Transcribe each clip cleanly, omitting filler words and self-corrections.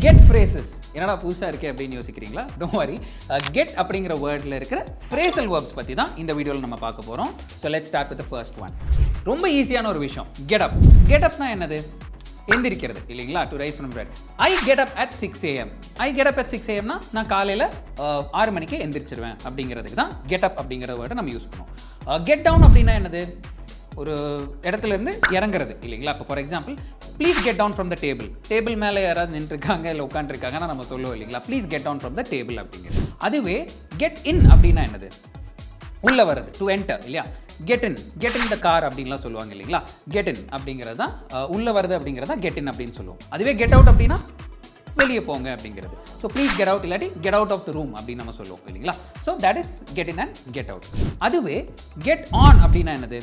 Get phrases என்னடா புதுசாக இருக்கே அப்படின்னு யோசிக்கிறீங்களா? Don't worry. கெட் அப்படிங்கிற வேர்டில் இருக்கிற ஃப்ரேசல் வேர்ப்ஸ் பற்றி தான் இந்த வீடியோவில் நம்ம பார்க்க போகிறோம். So let's start with the first one. ரொம்ப ஈஸியான ஒரு விஷயம், கெட் அப். கெட் அப்னா என்னது? எந்திரிக்கிறது இல்லைங்களா? To rise from bed. I get up at 6 AM. I get up at 6 AM நான் காலையில் 6 மணிக்கு எந்திரிச்சிருவேன் அப்படிங்கிறதுக்கு தான் கெட் அப் அப்படிங்கிற வேர்டை நம்ம யூஸ் பண்ணுவோம். கெட் டவுன் அப்படின்னா என்னது? ஒரு இடத்துல இருந்து இறங்குறது இல்லைங்களா? இப்போ for example, please get down from the table. Table மேலே யாராவது நின்றுருக்காங்க இல்லை உட்காந்துருக்காங்கன்னா நம்ம சொல்லுவோம் இல்லைங்களா? Please get down from the table அப்படிங்கிறது. அதுவே கெட் இன் அப்படின்னா என்னது? உள்ளே வருது, டு என்டர் இல்லையா? கெட் இன் த கார் அப்படின்லாம் சொல்லுவாங்க இல்லைங்களா? கெட் இன் அப்படிங்கிறது தான் உள்ளே வருது அப்படிங்கிறதா கெட் இன் அப்படின்னு சொல்லுவோம். அதுவே கெட் அவுட் அப்படின்னா வெளியே போங்க அப்படிங்கிறது. ஸோ ப்ளீஸ் கெட் அவுட் இல்லாட்டி get out of the room அப்படின்னு நம்ம சொல்லுவோம் இல்லைங்களா? So that is get in and get out. அதுவே கெட் ஆன் அப்படின்னா என்னது?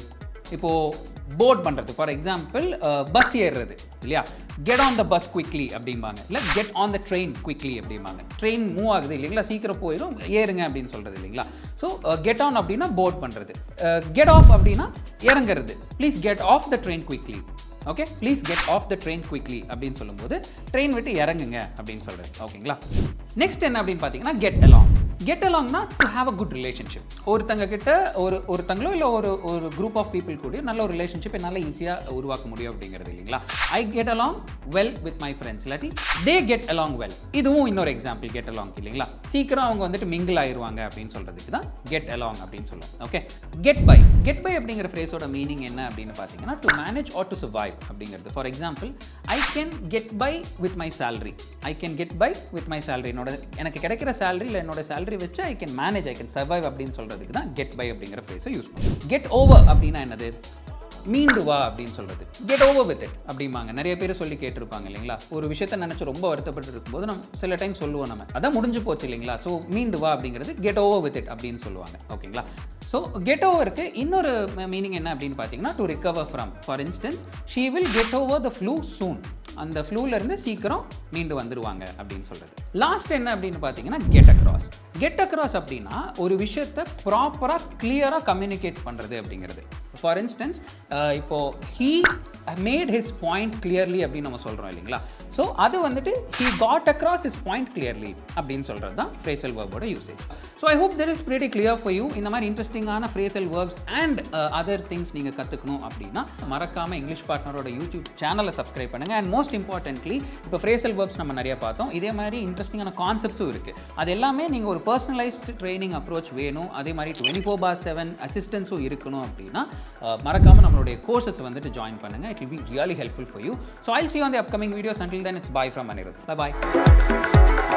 இப்போது போர்ட் பண்ணுறது, ஃபார் எக்ஸாம்பிள் பஸ் ஏறுறது இல்லையா? Get on the bus quickly அப்படிம்பாங்க, இல்லை get on the train quickly அப்படிம்பாங்க. ட்ரெயின் மூவ் ஆகுது இல்லைங்களா? சீக்கிரம் போயிடும், ஏறுங்க அப்படின்னு சொல்கிறது இல்லைங்களா? ஸோ கெட் ஆன் அப்படின்னா போர்ட் பண்ணுறது. கெட் ஆஃப் அப்படின்னா இறங்குறது. Please get off the train quickly. Okay, please get off the train quickly அப்படின்னு சொல்லும்போது ட்ரெயின் விட்டு இறங்குங்க அப்படின்னு சொல்கிறது. ஓகேங்களா? நெக்ஸ்ட் என்ன அப்படின்னு பார்த்தீங்கன்னா கெட் அலாங். கெட் அலாங்னா to have a good relationship. ஒருத்தங்க கிட்ட ஒருத்தங்களோ இல்லை ஒரு குரூப் ஆஃப் பீப்புள் கூட நல்ல ஒரு ரிலேஷன்ஷிப்பை நல்லா ஈஸியாக உருவாக்க முடியும் அப்படிங்கிறது இல்லைங்களா? I get along well with my friends, இல்லாட்டி தே கெட் அலாங் வெல். இதுவும் இன்னொரு எக்ஸாம்பிள் கெட் அலாங் இல்லைங்களா? சீக்கிரம் அவங்க வந்துட்டு மிங்கிள் ஆயிடுவாங்க அப்படின்னு சொல்கிறதுக்கு தான் கெட் அலாங் அப்படின்னு சொல்லுவோம். Okay, get by. Get by அப்படிங்கிற ஃப்ரேஸோட மீனிங் என்ன அப்படின்னு பார்த்தீங்கன்னா to manage or to survive அப்படிங்கிறது. For example, I can get by with my salary. I can get by with my salary. எனக்கு கிடைக்கிற சேலரி இல்லை என்னோட சேலரி வச்சு I can manage, I can survive அப்படின்னு சொல்கிறதுக்கு தான் கெட் பை அப்படிங்கிற ஃப்ரேஸை யூஸ் பண்ணுவோம். கெட் ஓவர் அப்படின்னா என்னது? மீண்டு வா அப்படின்னு சொல்கிறது. கெட் ஓவர் வித் இட் அப்படிம்பாங்க. நிறைய பேர் சொல்லி கேட்டிருப்பாங்க இல்லைங்களா? ஒரு விஷயத்தை நினச்சி ரொம்ப வருத்தப்பட்டு இருக்கும்போது நம்ம சில டைம் சொல்லுவோம், நம்ம அதான் முடிஞ்சு போச்சு இல்லைங்களா? ஸோ மீண்டு வா அப்படிங்கிறது கெட் ஓவர் வித் இட் அப்படின்னு சொல்லுவாங்க. ஓகேங்களா? ஸோ கெட் ஓவருக்கு இன்னொரு மீனிங் என்ன அப்படின்னு பார்த்தீங்கன்னா to recover from. For instance, she will get over the flu soon. அந்த ஃப்ளூலேருந்து சீக்கிரம் மீண்டு வந்துடுவாங்க அப்படின்னு சொல்கிறது. லாஸ்ட் என்ன அப்படின்னு பார்த்தீங்கன்னா கெட் அக்ராஸ். கெட் அக்ராஸ் அப்படின்னா ஒரு விஷயத்தை ப்ராப்பராக கிளியராக கம்யூனிகேட் பண்ணுறது அப்படிங்கிறது. ஃபார் இன்ஸ்டன்ஸ், இப்போது he made his point clearly அப்படின்னு நம்ம சொல்கிறோம் இல்லைங்களா? ஸோ அது வந்துட்டு he got across his point clearly அப்படின்னு சொல்கிறது தான் ஃப்ரேசல் வேர்போட usage. So I hope there is pretty clear for you. இந்த மாதிரி இன்ட்ரெஸ்டிங்கான phrasal verbs and other things நீங்கள் கற்றுக்கணும் அப்படின்னா மறக்காமல் இங்கிலீஷ் பார்ட்னரோட யூடியூப் சேனலை சப்ஸ்கிரைப் பண்ணுங்கள். அண்ட் மோஸ்ட் இம்பார்ட்டன்ட்லி, இப்போ ஃப்ரேசல் வேர்ப்ஸ் நம்ம நிறைய பார்த்தோம், இதே மாதிரி இன்ட்ரெஸ்டிங்கான கான்செப்ட்ஸும் இருக்குது. அது எல்லாமே நீங்கள் ஒரு பர்சனலைஸ்டு ட்ரைனிங் அப்ரோச் வேணும், அதே மாதிரி 24/7 அசிஸ்டன்ஸும் இருக்கணும் அப்படின்னா மறக்காமல் நம்மளுடைய கோர்சஸ் வந்துட்டு ஜாயின் பண்ணுங்கள். It will be really helpful for you. So I'll see you on the upcoming videos. Until then, it's bye from Anirudh. Bye bye.